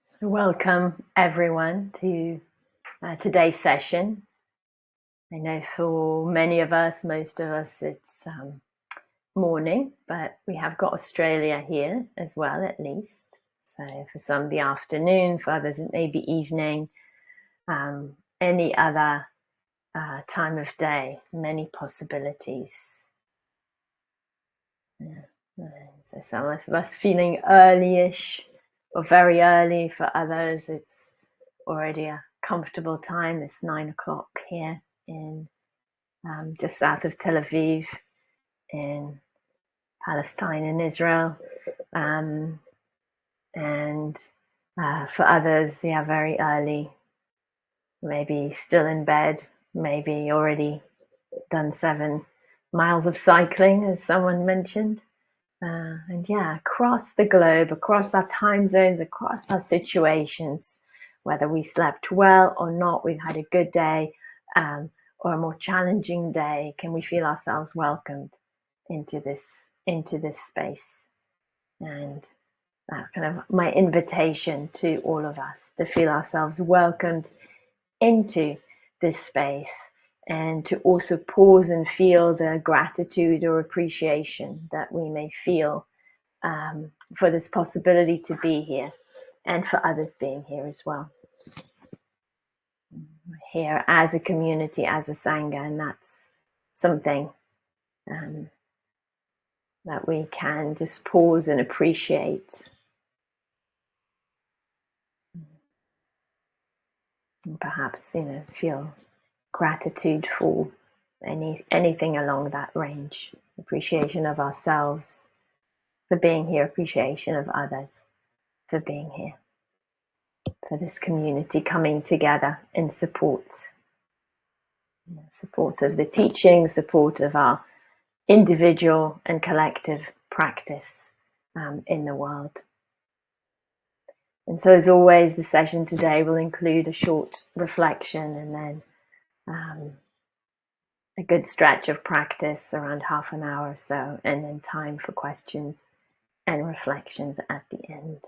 So welcome everyone to today's session. I know for many of us, most of us, it's morning, but we have got Australia here as well, at least. So for some, the afternoon, for others, it may be evening, any other time of day, many possibilities. Yeah. So some of us feeling early-ish or very early. For others, it's already a comfortable time. It's 9 o'clock here in just south of Tel Aviv in Palestine and Israel. And for others, yeah, very early, maybe still in bed, maybe already done 7 miles of cycling, as someone mentioned. And yeah, across the globe, across our time zones, across our situations, whether we slept well or not, we've had a good day or a more challenging day, can we feel ourselves welcomed into this space? And that's kind of my invitation to all of us, to feel ourselves welcomed into this space, and to also pause and feel the gratitude or appreciation that we may feel for this possibility to be here, and for others being here as well. We're here as a community, as a Sangha, and that's something that we can just pause and appreciate. And perhaps, feel gratitude for anything along that range. Appreciation of ourselves for being here, appreciation of others for being here, for this community coming together in support of the teaching, support of our individual and collective practice in the world. And so, as always, the session today will include a short reflection and then a good stretch of practice, around half an hour or so, and then time for questions and reflections at the end.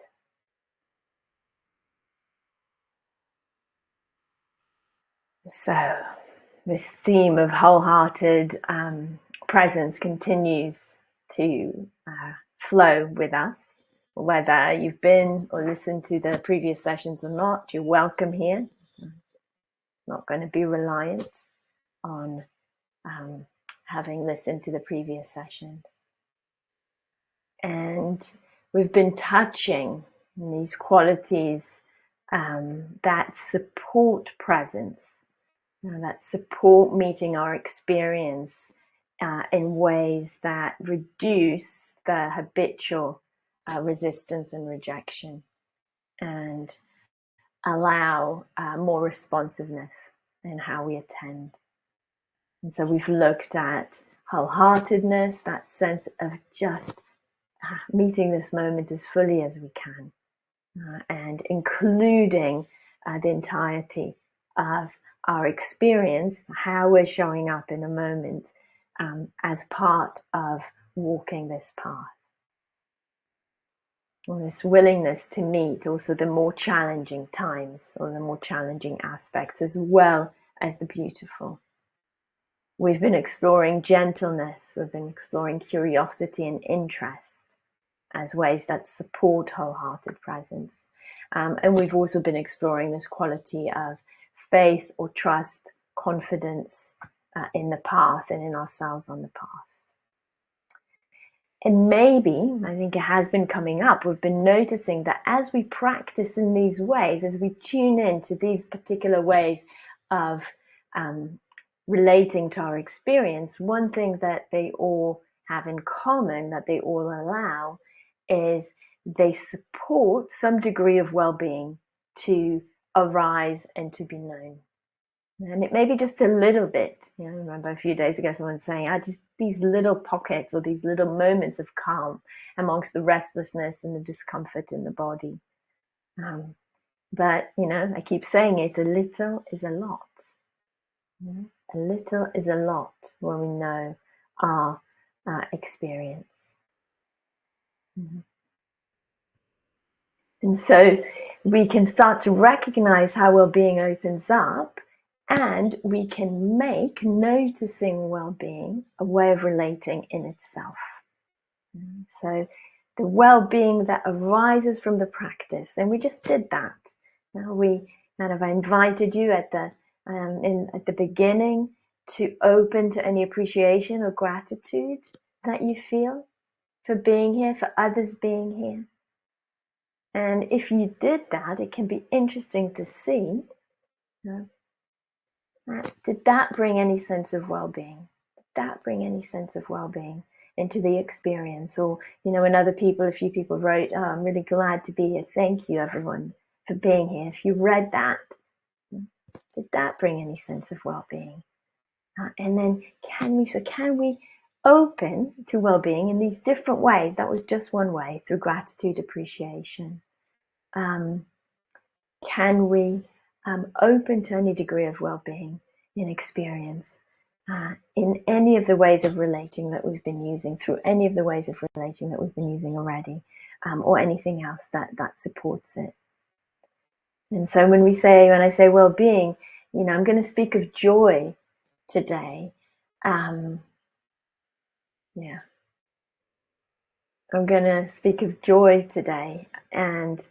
So, this theme of wholehearted presence continues to flow with us. Whether you've been or listened to the previous sessions or not, you're welcome here. Not going to be reliant on having listened to the previous sessions. And we've been touching these qualities that support presence, that support meeting our experience in ways that reduce the habitual resistance and rejection, and allow more responsiveness in how we attend. And so we've looked at wholeheartedness, that sense of just meeting this moment as fully as we can, and including the entirety of our experience, how we're showing up in a moment as part of walking this path. And this willingness to meet also the more challenging times or the more challenging aspects, as well as the beautiful. We've been exploring gentleness, we've been exploring curiosity and interest as ways that support wholehearted presence. And we've also been exploring this quality of faith or trust, confidence in the path and in ourselves on the path. And maybe, I think it has been coming up, we've been noticing that as we practice in these ways, as we tune in to these particular ways of relating to our experience, one thing that they all have in common, that they all allow, is they support some degree of well-being to arise and to be known. And it may be just a little bit. I remember a few days ago someone saying, just these little pockets or these little moments of calm amongst the restlessness and the discomfort in the body. But, I keep saying it, a little is a lot. A little is a lot when we know our experience. And so we can start to recognize how well-being opens up, and we can make noticing well-being a way of relating in itself. So the well-being that arises from the practice, and we just did that. Now we kind of invited you at the beginning to open to any appreciation or gratitude that you feel for being here, for others being here. And if you did that, it can be interesting to see, did that bring any sense of well-being? Did that bring any sense of well-being into the experience? Or, and other people, a few people wrote, "Oh, I'm really glad to be here. Thank you, everyone, for being here." If you read that, did that bring any sense of well-being? And then can we open to well-being in these different ways? That was just one way, through gratitude, appreciation. Can we open to any degree of well-being in experience in any of the ways of relating that we've been using, through any of the ways of relating that we've been using already, or anything else that supports it? And so when I say well-being, I'm going to speak of joy today. I'm going to speak of joy today, and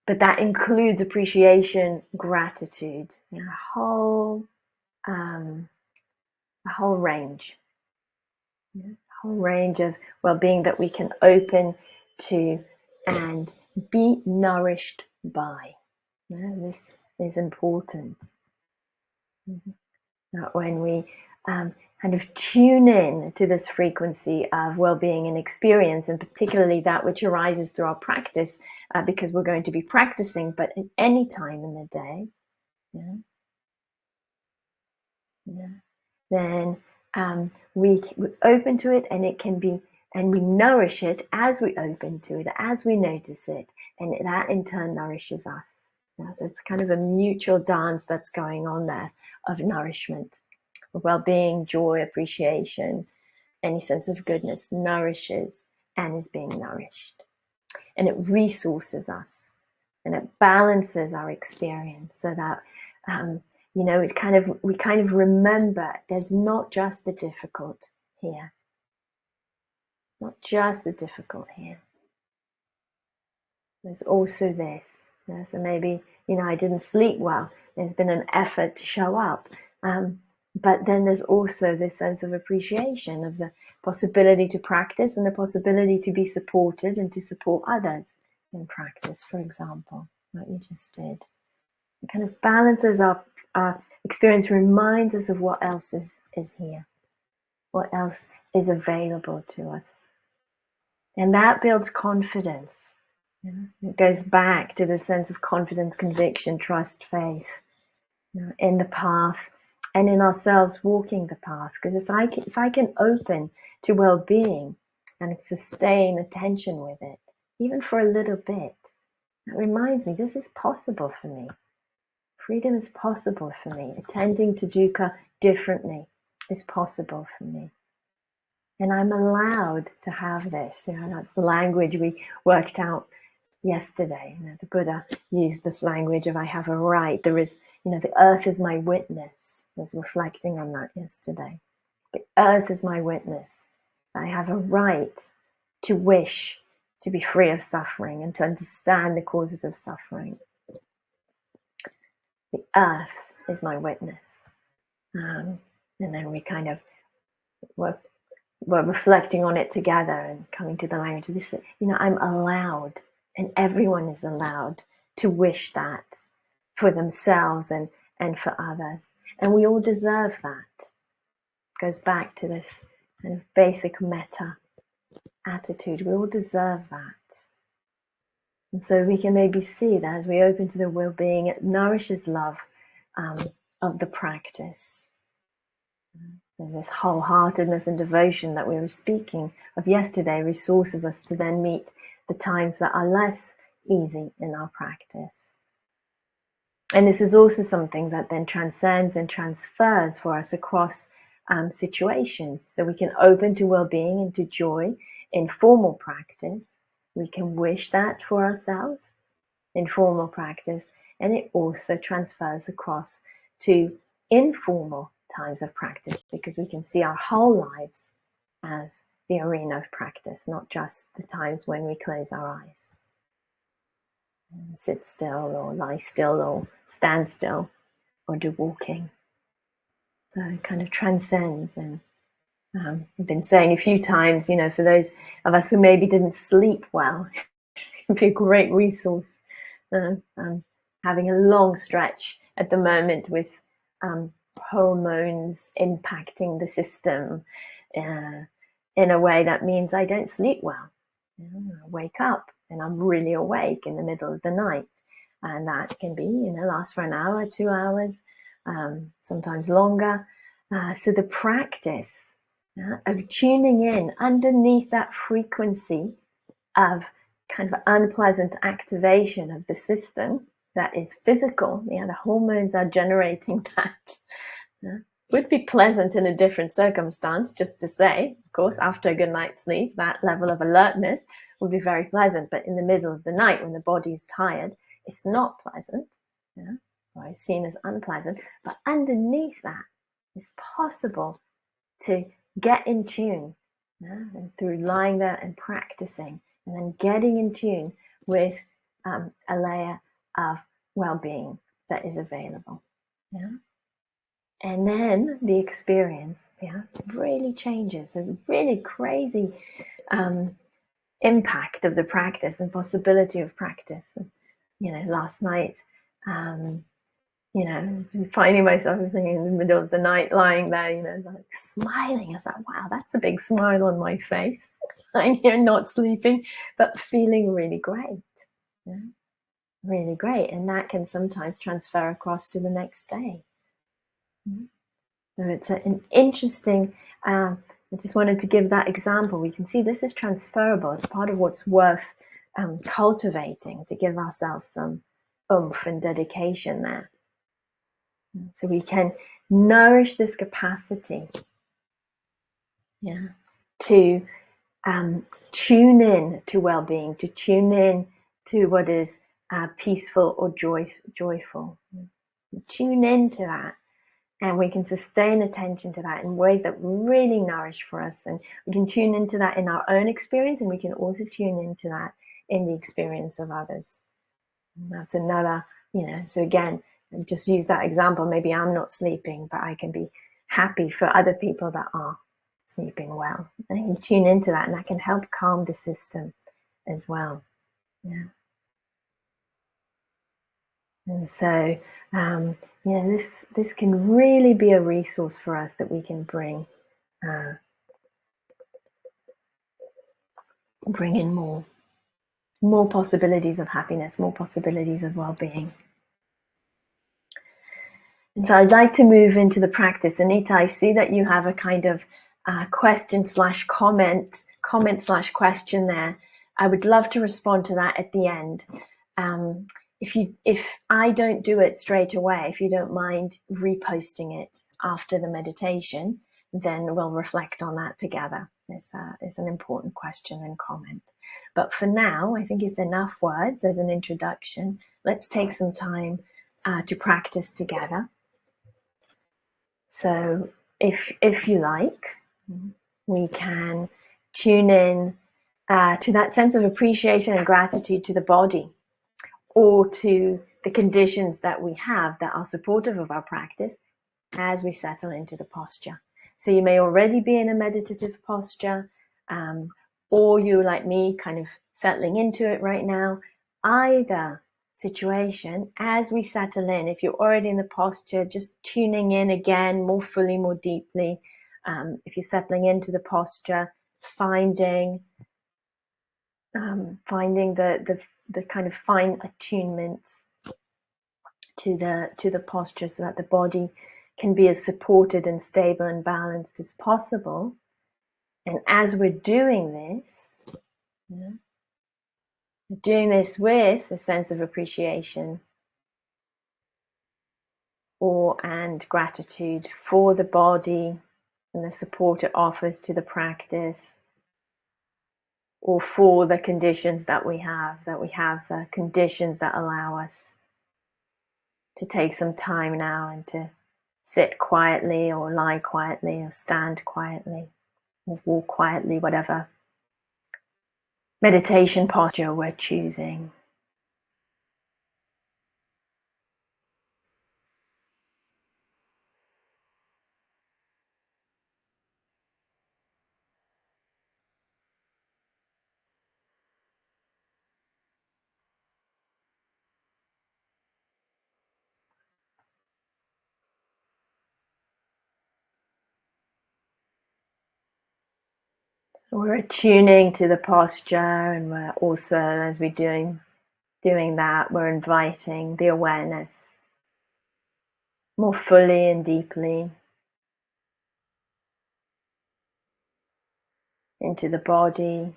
but that includes appreciation, gratitude, a whole range, a whole range of well-being that we can open to and be nourished by. This is important. When we kind of tune in to this frequency of well-being and experience, and particularly that which arises through our practice, because we're going to be practicing, but at any time in the day, then we open to it, and it can be, and we nourish it as we open to it, as we notice it, and that in turn nourishes us. So it's kind of a mutual dance that's going on there of nourishment. Well-being, joy, appreciation, any sense of goodness nourishes and is being nourished. And it resources us, and it balances our experience, so that we kind of remember there's not just the difficult here. Not just the difficult here. There's also this. So maybe, I didn't sleep well. There's been an effort to show up. But then there's also this sense of appreciation of the possibility to practice, and the possibility to be supported and to support others in practice, for example, like we just did. It kind of balances our experience, reminds us of what else is here, what else is available to us. And that builds confidence. It goes back to the sense of confidence, conviction, trust, faith in the path, and in ourselves walking the path. Because if I can open to well-being and sustain attention with it, even for a little bit, that reminds me this is possible for me. Freedom is possible for me. Attending to dukkha differently is possible for me. And I'm allowed to have this. That's the language we worked out yesterday. The Buddha used this language of I have a right. There is, the earth is my witness. I was reflecting on that yesterday. The earth is my witness. I have a right to wish to be free of suffering and to understand the causes of suffering. The earth is my witness. And then we kind of were reflecting on it together and coming to the language of this. I'm allowed, and everyone is allowed to wish that for themselves and for others. And we all deserve that. It goes back to this kind of basic metta attitude. We all deserve that. And so we can maybe see that as we open to the well-being, it nourishes love of the practice. And this wholeheartedness and devotion that we were speaking of yesterday resources us to then meet the times that are less easy in our practice. And this is also something that then transcends and transfers for us across situations. So we can open to well-being and to joy in formal practice. We can wish that for ourselves. informal practice, and it also transfers across to informal times of practice, because we can see our whole lives as the arena of practice, not just the times when we close our eyes and sit still or lie still or stand still or do walking. So it kind of transcends. And I've been saying a few times, for those of us who maybe didn't sleep well, it can be a great resource. Having a long stretch at the moment with hormones impacting the system in a way that means I don't sleep well. I wake up and I'm really awake in the middle of the night, and that can be, last for an hour, 2 hours, sometimes longer. So the practice of tuning in underneath that frequency of kind of unpleasant activation of the system that is physical, the hormones are generating that. Would be pleasant in a different circumstance, just to say, of course, after a good night's sleep, that level of alertness would be very pleasant. But in the middle of the night, when the body's tired, it's not pleasant, or it's seen as unpleasant. But underneath that, it's possible to get in tune, and through lying there and practicing, and then getting in tune with a layer of well-being that is available. And then the experience, really changes. A really crazy impact of the practice and possibility of practice. Last night, finding myself in the middle of the night lying there, like smiling. I was like, wow, that's a big smile on my face. I'm here not sleeping, but feeling really great. Really great. And that can sometimes transfer across to the next day. So it's an interesting, I just wanted to give that example. We can see this is transferable. It's part of what's worth cultivating, to give ourselves some oomph and dedication there. So we can nourish this capacity, to tune in to well-being, to tune in to what is peaceful or joyful. Tune into that. And we can sustain attention to that in ways that really nourish for us. And we can tune into that in our own experience, and we can also tune into that in the experience of others. And that's another, so again, just use that example. Maybe I'm not sleeping, but I can be happy for other people that are sleeping well. And I can tune into that, and that can help calm the system as well. And so, this can really be a resource for us that we can bring in more possibilities of happiness, more possibilities of well-being. And so I'd like to move into the practice. Anita, I see that you have a kind of comment/question there. I would love to respond to that at the end. If I don't do it straight away, if you don't mind reposting it after the meditation, then we'll reflect on that together. It's an important question and comment. But for now, I think it's enough words as an introduction. Let's take some time to practice together. So if you like, we can tune in to that sense of appreciation and gratitude to the body, or to the conditions that we have that are supportive of our practice as we settle into the posture. So you may already be in a meditative posture, or you, like me, kind of settling into it right now. Either situation, as we settle in, if you're already in the posture, just tuning in again more fully, more deeply. If you're settling into the posture, finding the kind of fine attunements to the posture, so that the body can be as supported and stable and balanced as possible. And as we're doing this, we're doing this with a sense of appreciation and gratitude for the body and the support it offers to the practice. or for the conditions that we have the conditions that allow us to take some time now and to sit quietly or lie quietly or stand quietly or walk quietly, whatever meditation posture we're choosing. So we're attuning to the posture, and we're also, as we're doing that, we're inviting the awareness more fully and deeply into the body.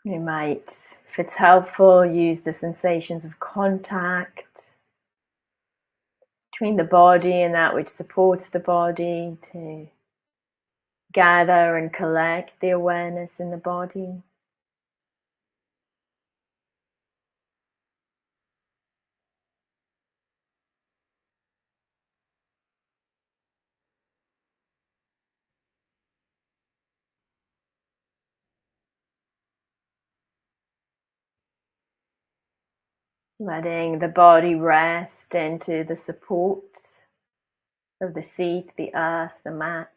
You might, if it's helpful, use the sensations of contact between the body and that which supports the body to gather and collect the awareness in the body. Letting the body rest into the support of the seat, the earth, the mat.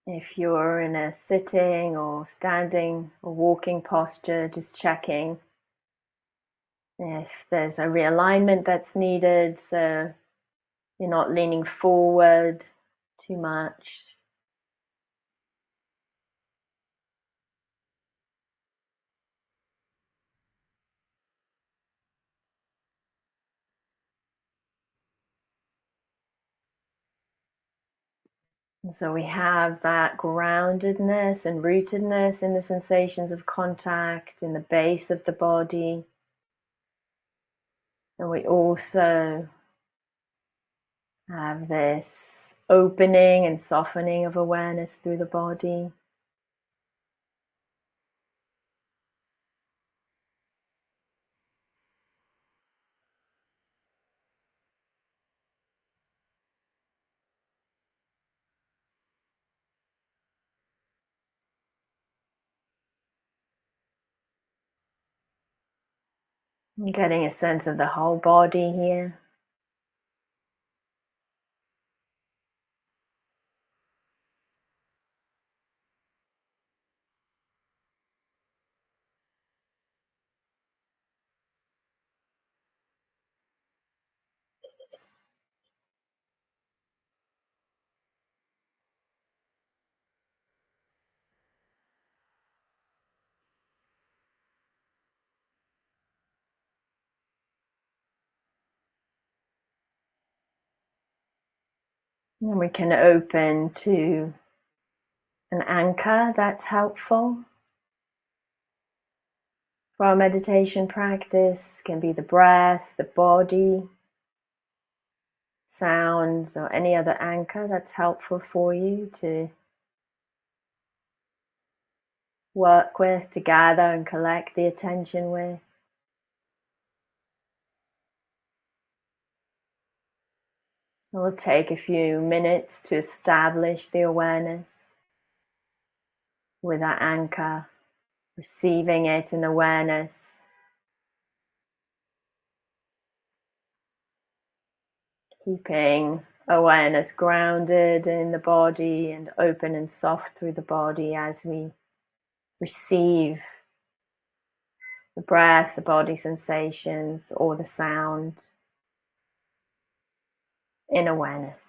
If you're in a sitting or standing or walking posture, just checking if there's a realignment that's needed, so you're not leaning forward too much. And so we have that groundedness and rootedness in the sensations of contact in the base of the body. And we also have this opening and softening of awareness through the body. And getting a sense of the whole body here. And we can open to an anchor that's helpful for our meditation practice. It can be the breath, the body, sounds, or any other anchor that's helpful for you to work with, to gather and collect the attention with. It will take a few minutes to establish the awareness with that anchor, receiving it in awareness, keeping awareness grounded in the body and open and soft through the body as we receive the breath, the body sensations, or the sound in awareness.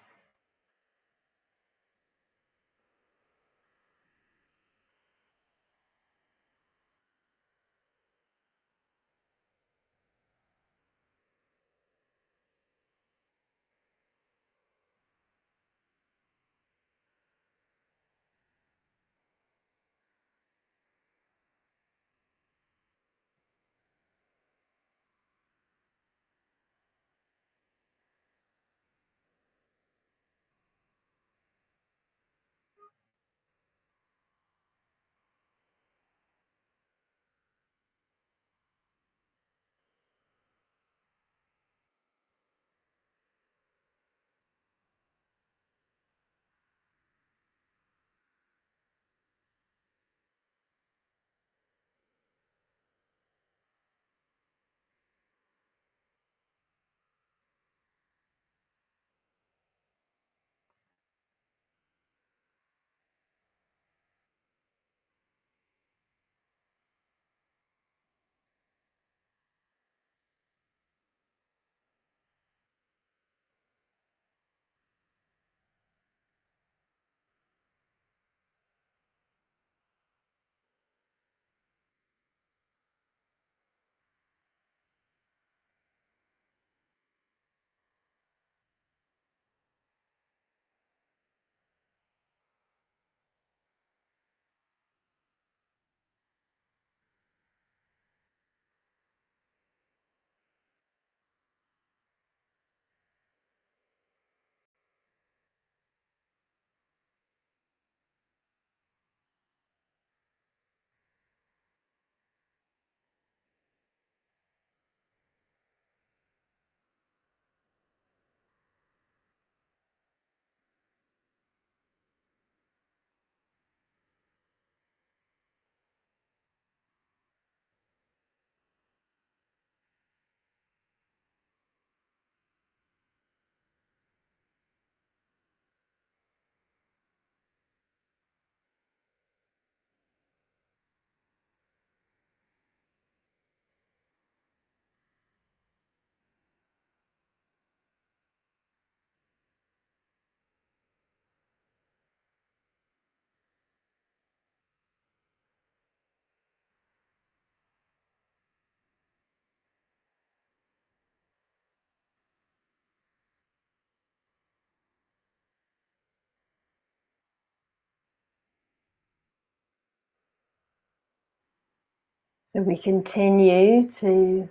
So we continue to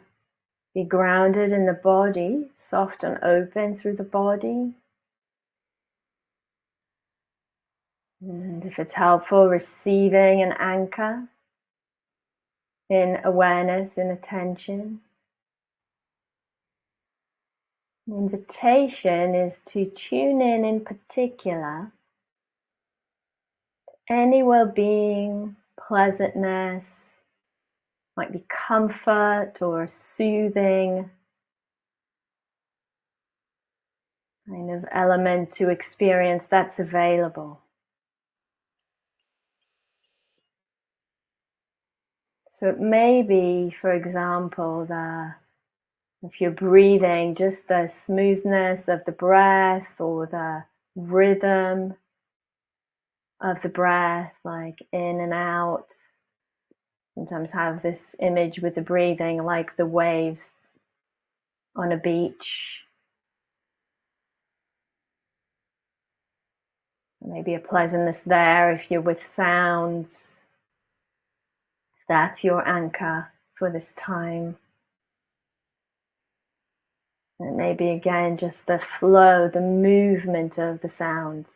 be grounded in the body, soft and open through the body. And if it's helpful, receiving an anchor in awareness, in attention. The invitation is to tune in particular, any well-being, pleasantness, might be comfort or soothing kind of element to experience that's available. So it may be, for example, if you're breathing, just the smoothness of the breath or the rhythm of the breath, like in and out. Sometimes have this image with the breathing like the waves on a beach. Maybe a pleasantness there if you're with sounds. If that's your anchor for this time. And maybe again just the flow, the movement of the sounds.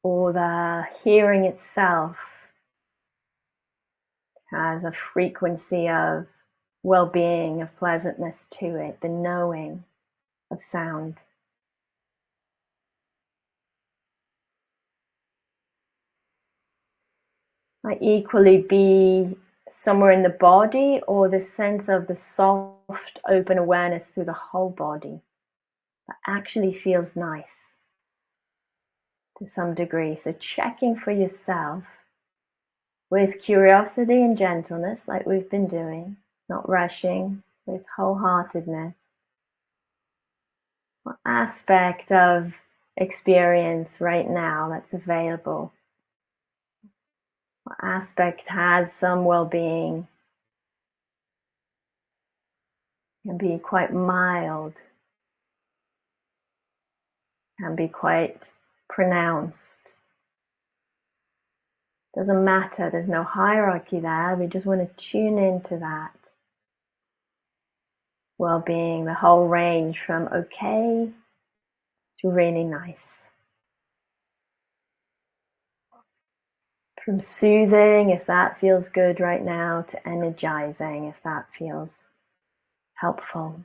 Or the hearing itself has a frequency of well-being, of pleasantness to it, the knowing of sound. Might equally be somewhere in the body, or the sense of the soft, open awareness through the whole body that actually feels nice to some degree. So checking for yourself with curiosity and gentleness, like we've been doing, not rushing, with wholeheartedness. What aspect of experience right now that's available? What aspect has some well-being? Can be quite mild, can be quite pronounced. Doesn't matter, there's no hierarchy there. We just want to tune into that well-being, the whole range from okay to really nice. From soothing, if that feels good right now, to energizing, if that feels helpful.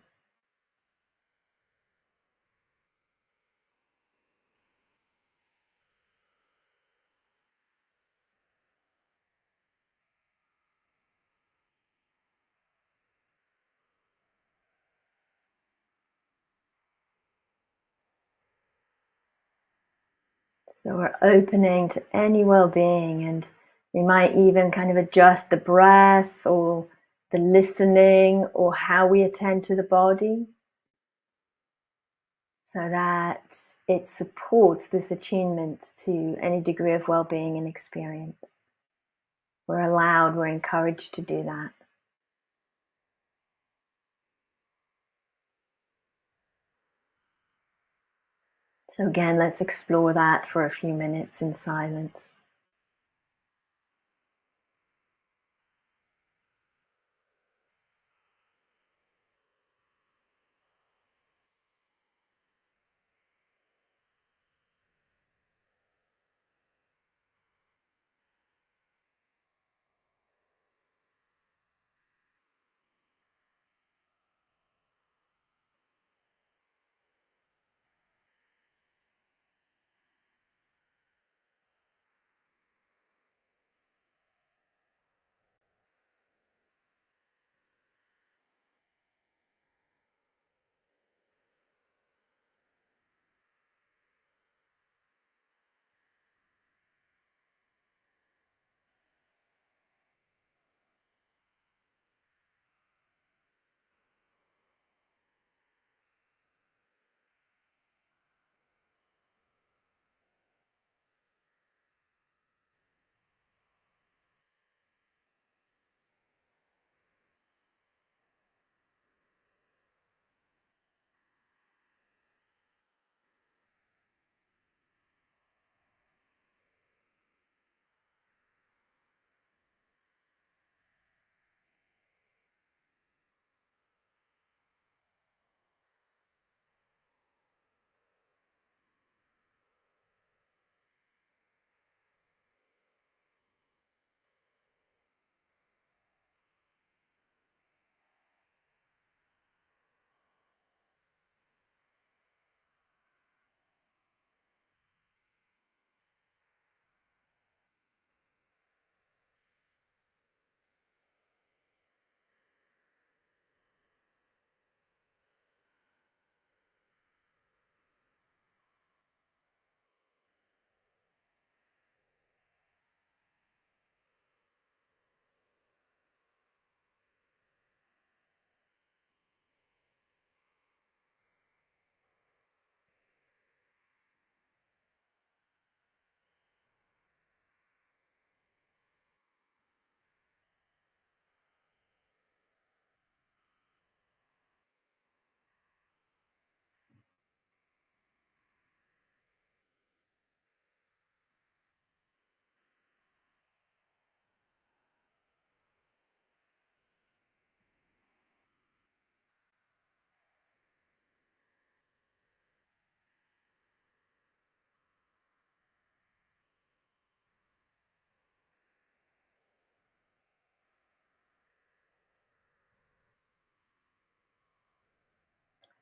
So we're opening to any well-being, and we might even kind of adjust the breath or the listening or how we attend to the body so that it supports this attunement to any degree of well-being and experience. We're allowed, we're encouraged to do that. So again, let's explore that for a few minutes in silence.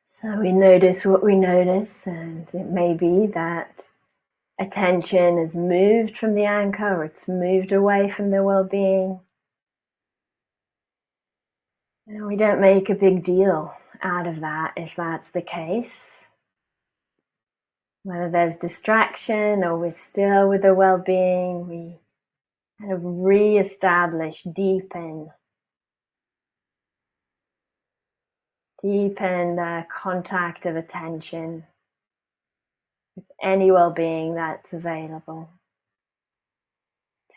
So we notice what we notice, and it may be that attention is moved from the anchor, or it's moved away from the well-being. And we don't make a big deal out of that if that's the case. Whether there's distraction or we're still with the well-being, we kind of re-establish, deepen the contact of attention with any well-being that's available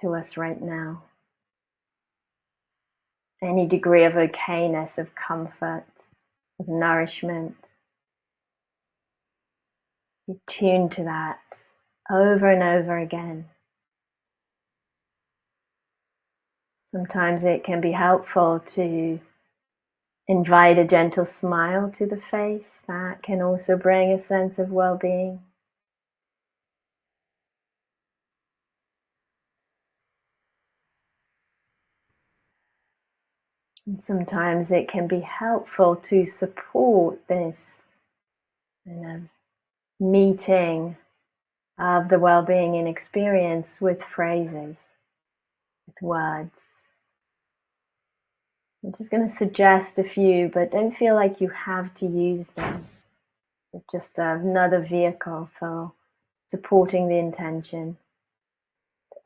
to us right now. Any degree of okayness, of comfort, of nourishment. Be tuned to that over and over again. Sometimes it can be helpful to invite a gentle smile to the face. That can also bring a sense of well-being. And sometimes it can be helpful to support this meeting of the well-being in experience with phrases, with words. I'm just going to suggest a few, but don't feel like you have to use them. It's just another vehicle for supporting the intention,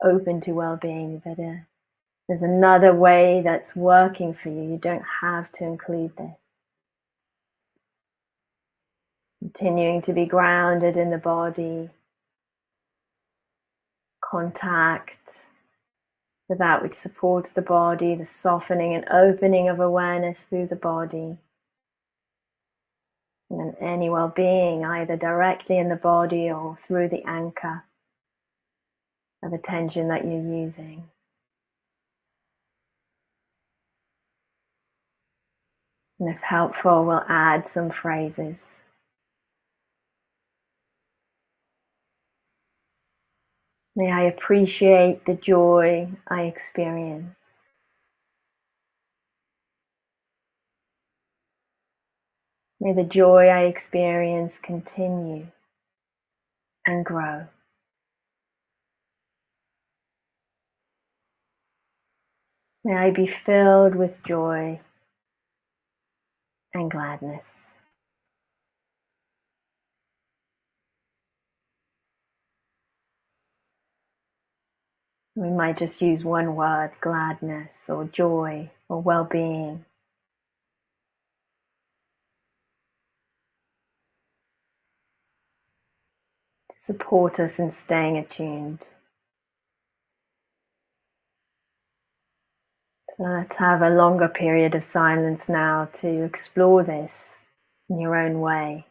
open to well-being, but there's another way that's working for you. You don't have to include this. Continuing to be grounded in the body, contact with that which supports the body, the softening and opening of awareness through the body. And then any well-being, either directly in the body or through the anchor of attention that you're using. And if helpful, we'll add some phrases. May I appreciate the joy I experience. May the joy I experience continue and grow. May I be filled with joy and gladness. We might just use one word, gladness or joy or well-being. To support us in staying attuned. So let's have a longer period of silence now to explore this in your own way.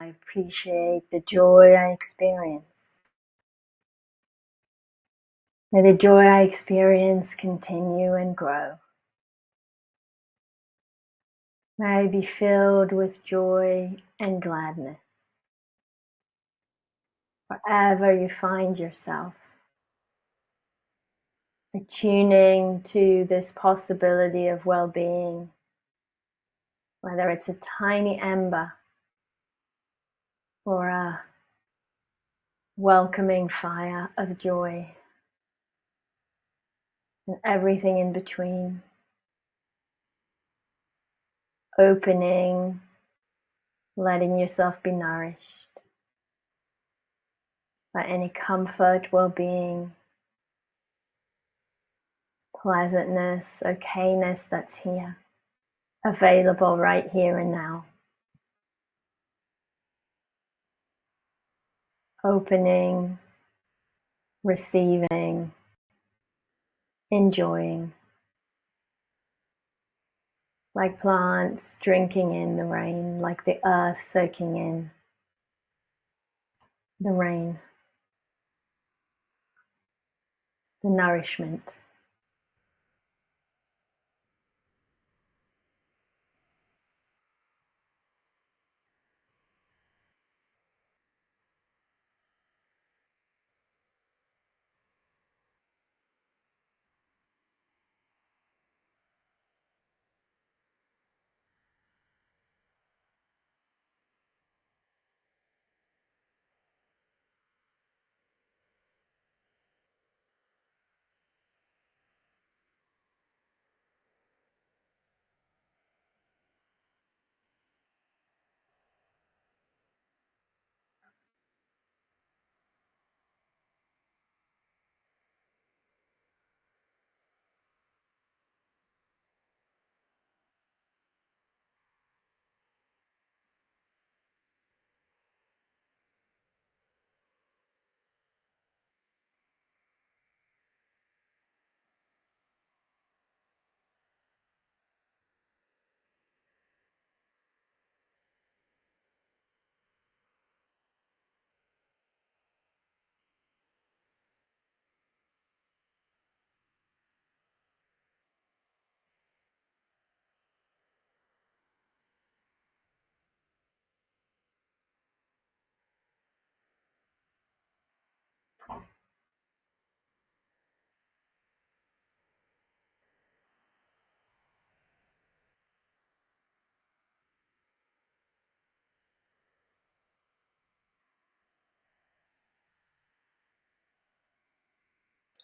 appreciate the joy I experience. May the joy I experience continue and grow. May I be filled with joy and gladness. Wherever you find yourself, attuning to this possibility of well-being, whether it's a tiny ember or a welcoming fire of joy, and everything in between. Opening, letting yourself be nourished by any comfort, well-being, pleasantness, okayness that's here, available right here and now. Opening, receiving, enjoying, like plants drinking in the rain, like the earth soaking in the rain, the nourishment.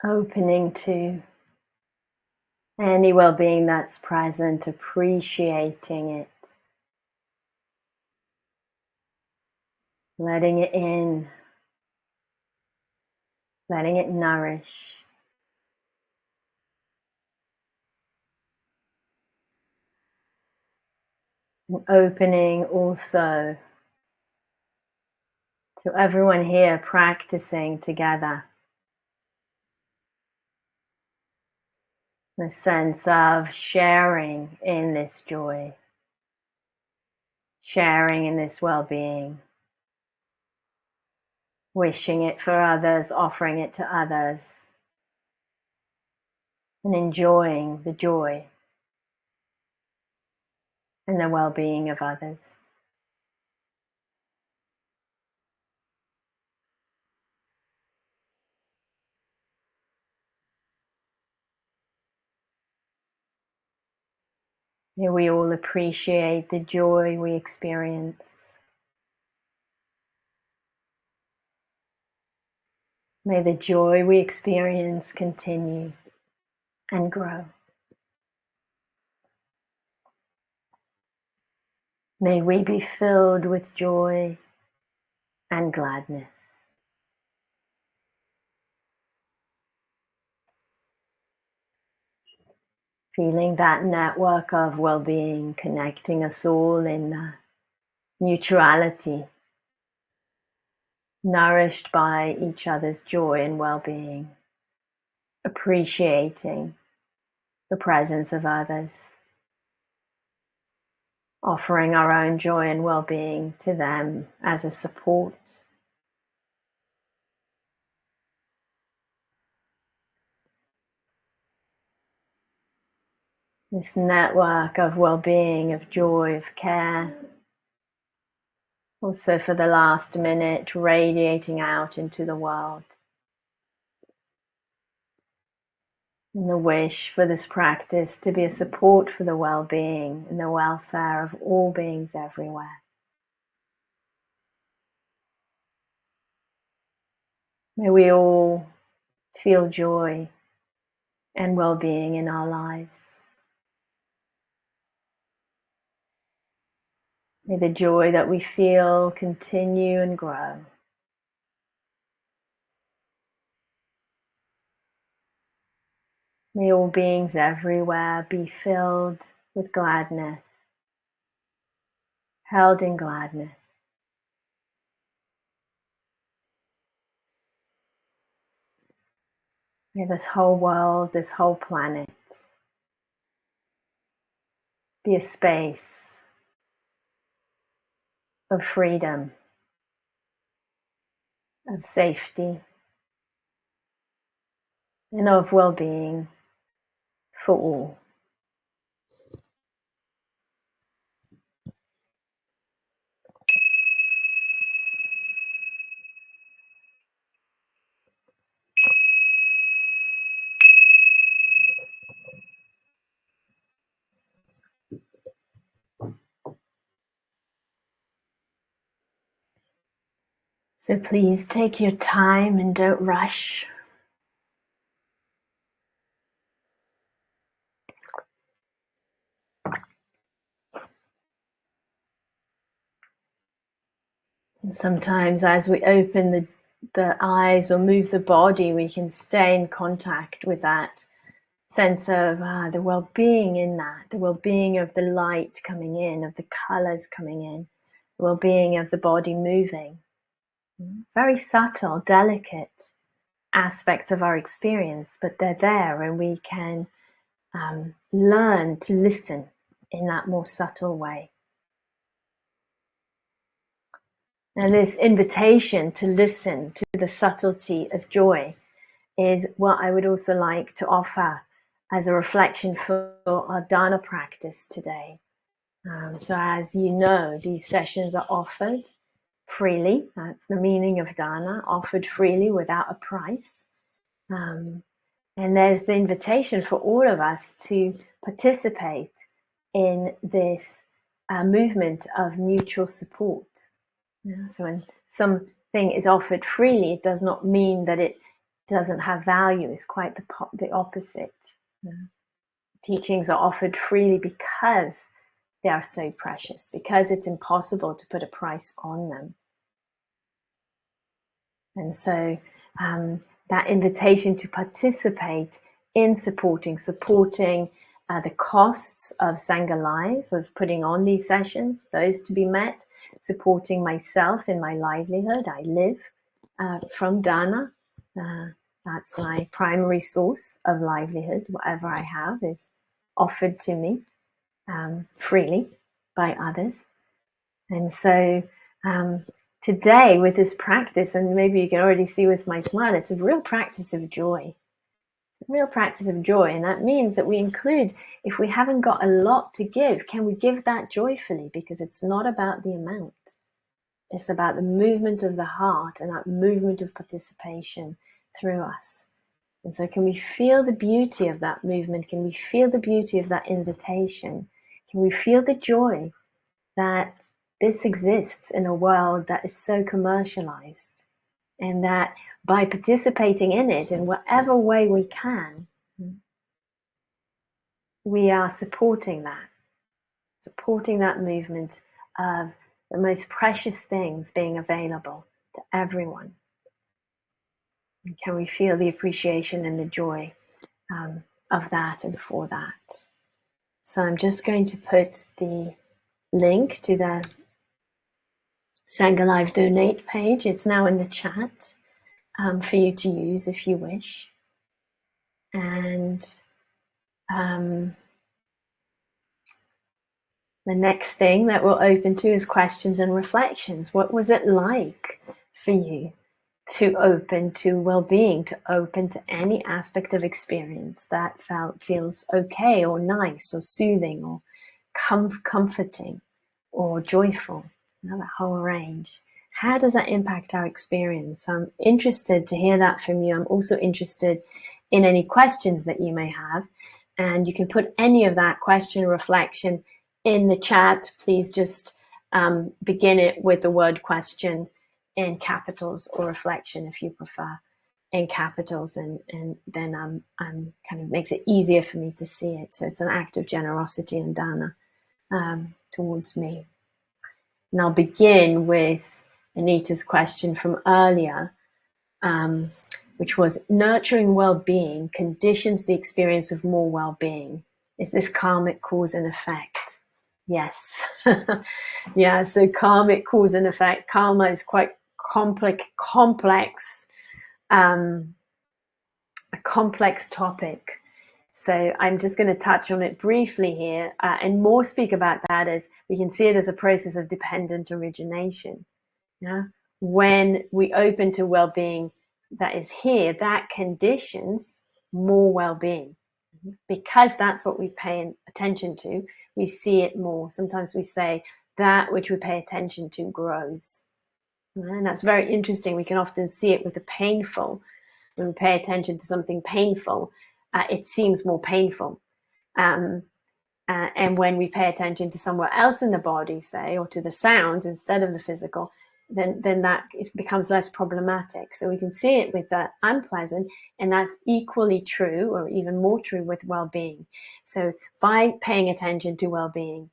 Opening to any well-being that's present, appreciating it, letting it in, letting it nourish, and opening also to everyone here practicing together. The sense of sharing in this joy, sharing in this well-being, wishing it for others, offering it to others, and enjoying the joy and the well-being of others. May we all appreciate the joy we experience. May the joy we experience continue and grow. May we be filled with joy and gladness. Feeling that network of well-being connecting us all in mutuality, nourished by each other's joy and well-being, appreciating the presence of others, offering our own joy and well-being to them as a support. This network of well-being, of joy, of care, also for the last minute, radiating out into the world. And the wish for this practice to be a support for the well-being and the welfare of all beings everywhere. May we all feel joy and well-being in our lives. May the joy that we feel continue and grow. May all beings everywhere be filled with gladness, held in gladness. May this whole world, this whole planet, be a space of freedom, of safety, and of well-being for all. So please take your time and don't rush. And sometimes as we open the eyes or move the body, we can stay in contact with that sense of the well-being in that, the well-being of the light coming in, of the colors coming in, the well-being of the body moving. Very subtle, delicate aspects of our experience, but they're there, and we can learn to listen in that more subtle way. And this invitation to listen to the subtlety of joy is what I would also like to offer as a reflection for our Dharma practice today. So as you know, these sessions are offered freely. That's the meaning of Dharma, offered freely without a price. And there's the invitation for all of us to participate in this movement of mutual support. Yeah. So when something is offered freely, it does not mean that it doesn't have value. It's quite the opposite. Yeah. Teachings are offered freely because they are so precious, because it's impossible to put a price on them. And so that invitation to participate in supporting the costs of Sangha Life, of putting on these sessions, those to be met, supporting myself in my livelihood. I live from Dharma. That's my primary source of livelihood. Whatever I have is offered to me freely by others. And so today with this practice, and maybe you can already see with my smile, it's a real practice of joy. A real practice of joy. And that means that we include, if we haven't got a lot to give, can we give that joyfully? Because it's not about the amount. It's about the movement of the heart and that movement of participation through us. And so can we feel the beauty of that movement? Can we feel the beauty of that invitation? Can we feel the joy that this exists in a world that is so commercialized, and that by participating in it in whatever way we can, we are supporting that movement of the most precious things being available to everyone. And can we feel the appreciation and the joy of that and for that? So I'm just going to put the link to the Sangha Live donate page. It's now in the chat for you to use if you wish. And The next thing that we'll open to is questions and reflections. What was it like for you to open to well-being, to open to any aspect of experience that feels okay or nice or soothing or comforting or joyful? You know, that whole range. How does that impact our experience? I'm interested to hear that from you. I'm also interested in any questions that you may have. And you can put any of that question reflection in the chat. Please just begin it with the word question in capitals, or reflection if you prefer in capitals, and then I'm kind of makes it easier for me to see it. So it's an act of generosity and dana towards me. And I'll begin with Anita's question from earlier, which was, nurturing well-being conditions the experience of more well-being. Is this karmic cause and effect? Yes. Yeah, so karmic cause and effect. Karma is quite complex, a complex topic. So I'm just going to touch on it briefly here, and more speak about that as we can see it as a process of dependent origination. Yeah? When we open to well-being that is here, that conditions more well-being. Because that's what we pay attention to, we see it more. Sometimes we say that which we pay attention to grows. And that's very interesting. We can often see it with the painful. When we pay attention to something painful, it seems more painful. And when we pay attention to somewhere else in the body, say, or to the sounds instead of the physical, then that it becomes less problematic. So we can see it with the unpleasant, and that's equally true, or even more true, with well-being. So by paying attention to well-being,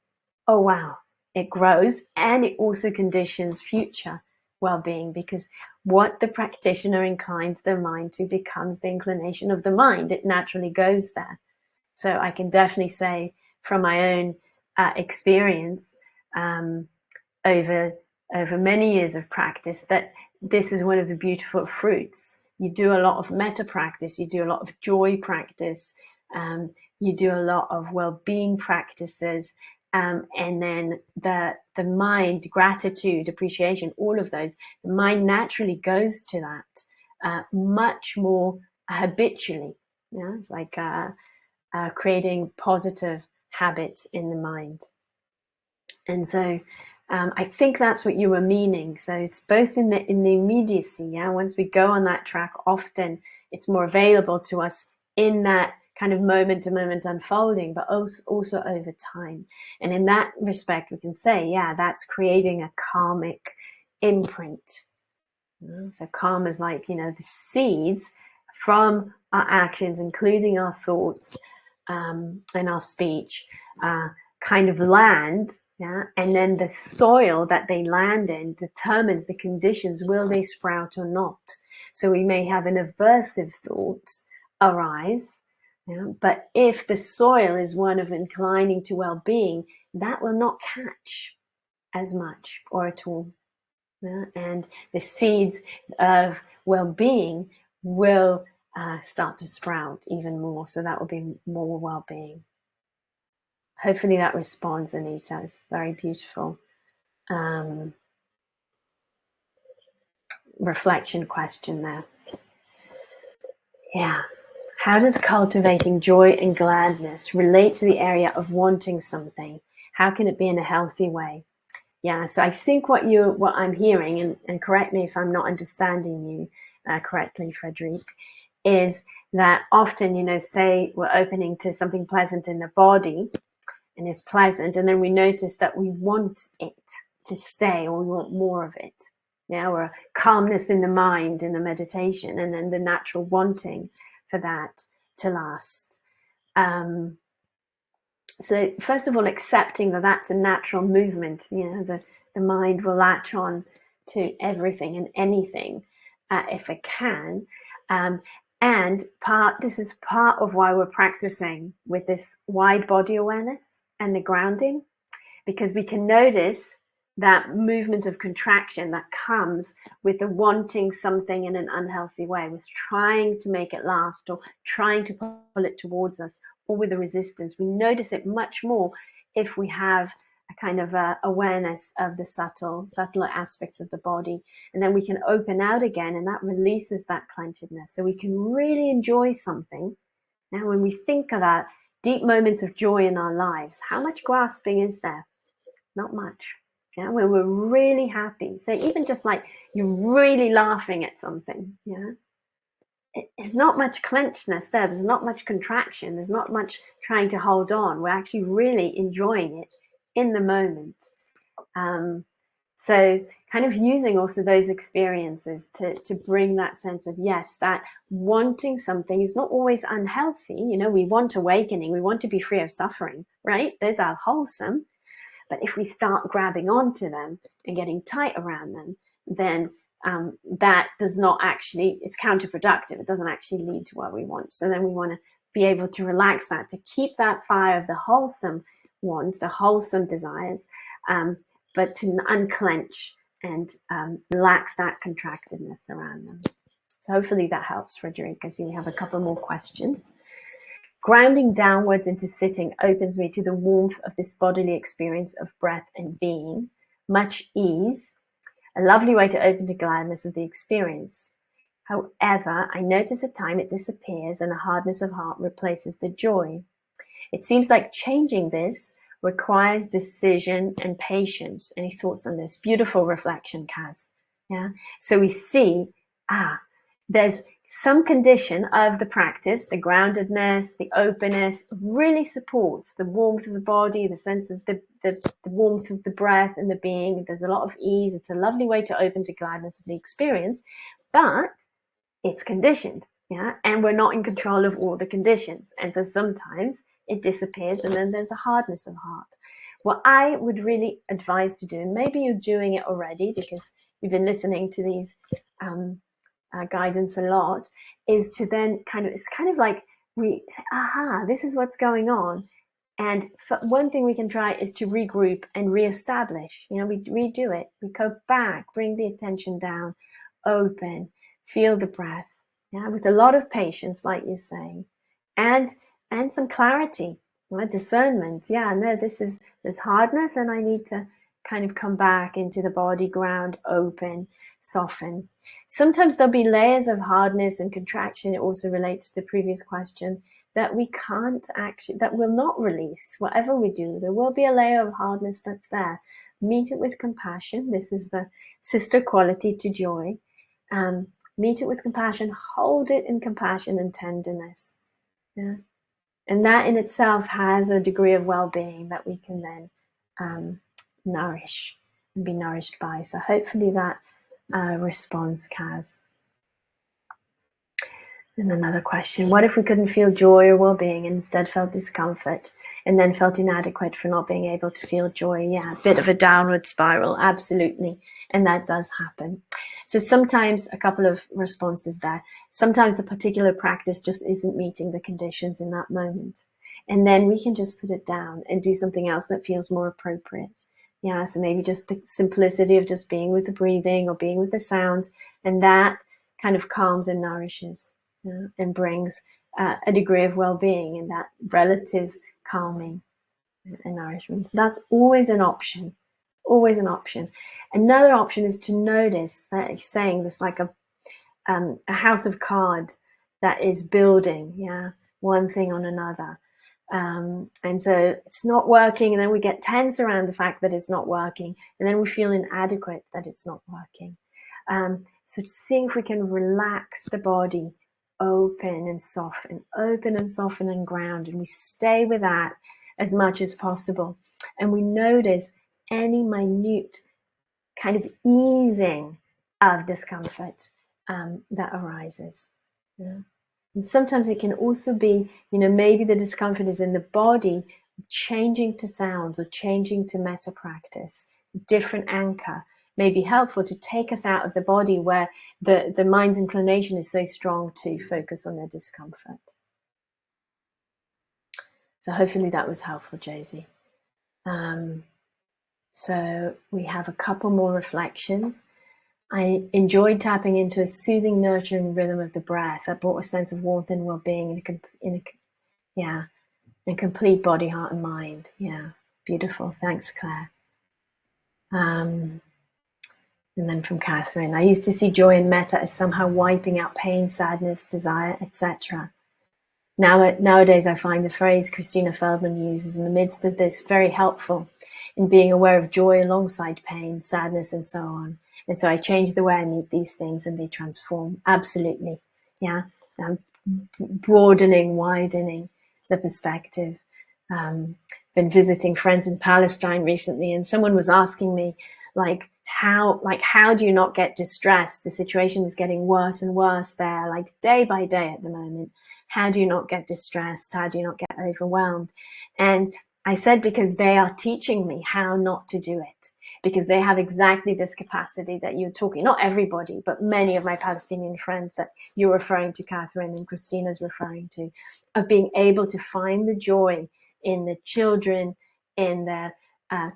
oh wow, it grows, and it also conditions future well-being, because what the practitioner inclines their mind to becomes the inclination of the mind. It naturally goes there. So I can definitely say from my own experience, over many years of practice, that this is one of the beautiful fruits. You do a lot of metta practice, you do a lot of joy practice, you do a lot of well-being practices, and then the mind, gratitude, appreciation, all of those, the mind naturally goes to that much more habitually. Yeah, it's like creating positive habits in the mind. And so I think that's what you were meaning. So it's both in the immediacy. Yeah, once we go on that track, often it's more available to us in that kind of moment to moment unfolding, but also over time. And in that respect, we can say, yeah, that's creating a karmic imprint. So karma is like, the seeds from our actions, including our thoughts and our speech, kind of land. Yeah, and then the soil that they land in determines the conditions. Will they sprout or not? So we may have an aversive thought arise, but if the soil is one of inclining to well-being, that will not catch as much or at all. And the seeds of well-being will start to sprout even more. So that will be more well-being. Hopefully that responds, Anita. It's very beautiful. Reflection question there. Yeah. How does cultivating joy and gladness relate to the area of wanting something? How can it be in a healthy way? Yeah, so I think what I'm hearing, and correct me if I'm not understanding you correctly, Frederic, is that often, say we're opening to something pleasant in the body, and it's pleasant, and then we notice that we want it to stay, or we want more of it. Yeah, or a calmness in the mind in the meditation, and then the natural wanting for that to last. So first of all, accepting that that's a natural movement. The mind will latch on to everything and anything if it can. And this is part of why we're practicing with this wide body awareness and the grounding, because we can notice that movement of contraction that comes with the wanting something in an unhealthy way, with trying to make it last, or trying to pull it towards us, or with the resistance. We notice it much more if we have kind of awareness of the subtler aspects of the body. And then we can open out again, and that releases that clenchedness. So we can really enjoy something. Now, when we think about deep moments of joy in our lives, how much grasping is there? Not much. Yeah, when we're really happy. So even just like you're really laughing at something, yeah, it's not much clenchedness there. There's not much contraction. There's not much trying to hold on. We're actually really enjoying it in the moment. So kind of using also those experiences to bring that sense of, yes, that wanting something is not always unhealthy. You know, we want awakening. We want to be free of suffering, right? Those are wholesome. But if we start grabbing onto them and getting tight around them, then that does not actually, it's counterproductive. It doesn't actually lead to what we want. So then we want to be able to relax that, to keep that fire of the wholesome wants, the wholesome desires, but to unclench and relax that contractedness around them. So hopefully that helps, Frederick. I see we have a couple more questions. Grounding downwards into sitting opens me to the warmth of this bodily experience of breath and being. Much ease, a lovely way to open to gladness of the experience. However, I notice at time it disappears and a hardness of heart replaces the joy. It seems like changing this requires decision and patience. Any thoughts on this? Beautiful reflection, Kaz. Yeah. So we see, there's some condition of the practice, the groundedness, the openness, really supports the warmth of the body, the sense of the warmth of the breath and the being. There's a lot of ease. It's a lovely way to open to gladness of the experience, but it's conditioned, yeah, and we're not in control of all the conditions. And so sometimes it disappears and then there's a hardness of heart. What I would really advise to do, and maybe you're doing it already because you've been listening to these guidance a lot, is to then it's kind of like we say, this is what's going on. And one thing we can try is to regroup and reestablish. You know, we redo it. We go back, bring the attention down, open, feel the breath, yeah, with a lot of patience, like you're saying, and some clarity, discernment. Yeah, no, there's hardness, and I need to kind of come back into the body, ground, open, soften. Sometimes there'll be layers of hardness and contraction. It also relates to the previous question that we can't actually, that will not release. Whatever we do, there will be a layer of hardness that's there. Meet it with compassion. This is the sister quality to joy. Meet it with compassion, hold it in compassion and tenderness. Yeah. And that in itself has a degree of well-being that we can then nourish and be nourished by. So hopefully that responds, Kaz. And another question, what if we couldn't feel joy or well-being and instead felt discomfort and then felt inadequate for not being able to feel joy? Yeah, a bit of a downward spiral, absolutely. And that does happen. So sometimes a couple of responses there. Sometimes a particular practice just isn't meeting the conditions in that moment. And then we can just put it down and do something else that feels more appropriate. Yeah, so maybe just the simplicity of just being with the breathing or being with the sounds, and that kind of calms and nourishes. And brings a degree of well-being and that relative calming and nourishment. So that's always an option, always an option. Another option is to notice that you're saying this like a house of cards that is building, yeah, one thing on another. And so it's not working, and then we get tense around the fact that it's not working, and then we feel inadequate that it's not working. So seeing if we can relax the body, open and soften and ground, and we stay with that as much as possible, and we notice any minute kind of easing of discomfort that arises. Yeah. And sometimes it can also be, maybe the discomfort is in the body, changing to sounds or changing to metta practice, different anchor may be helpful to take us out of the body where the mind's inclination is so strong to focus on the discomfort. So hopefully that was helpful, Josie. So we have a couple more reflections. I enjoyed tapping into a soothing, nurturing rhythm of the breath that brought a sense of warmth and well-being in complete body, heart, and mind. Yeah. Beautiful. Thanks, Claire. And then from Catherine, I used to see joy and metta as somehow wiping out pain, sadness, desire, etc. Nowadays, I find the phrase Christina Feldman uses in the midst of this very helpful in being aware of joy alongside pain, sadness, and so on. And so I change the way I meet these things and they transform. Absolutely. Yeah. Broadening, widening the perspective. Been visiting friends in Palestine recently, and someone was asking me, how do you not get distressed? The situation is getting worse and worse there, like day by day at the moment. How do you not get distressed? How do you not get overwhelmed? And I said, because they are teaching me how not to do it, because they have exactly this capacity that you're talking, not everybody, but many of my Palestinian friends that you're referring to, Catherine, and Christina's referring to, of being able to find the joy in the children, in the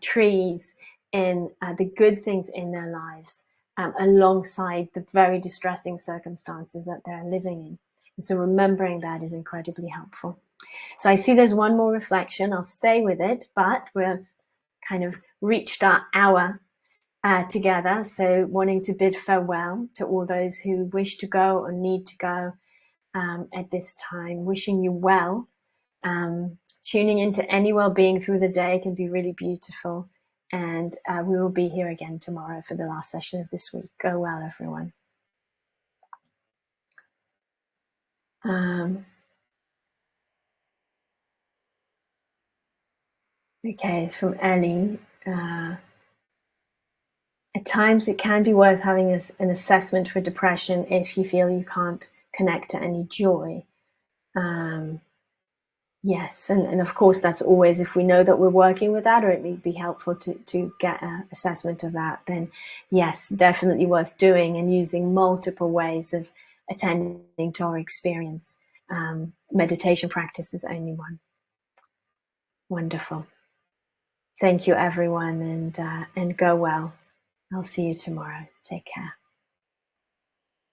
trees, in the good things in their lives, alongside the very distressing circumstances that they're living in. And so remembering that is incredibly helpful. So I see there's one more reflection. I'll stay with it, but we're kind of reached our hour together. So wanting to bid farewell to all those who wish to go or need to go at this time. Wishing you well. Tuning into any well-being through the day can be really beautiful. And we will be here again tomorrow for the last session of this week. Go well, everyone. Okay, from Ellie. At times it can be worth having an assessment for depression if you feel you can't connect to any joy. Yes, and of course that's always, if we know that we're working with that, or it may be helpful to get an assessment of that, then yes, definitely worth doing, and using multiple ways of attending to our experience. Meditation practice is only one. Wonderful. Thank you, everyone, and go well. I'll see you tomorrow. Take care.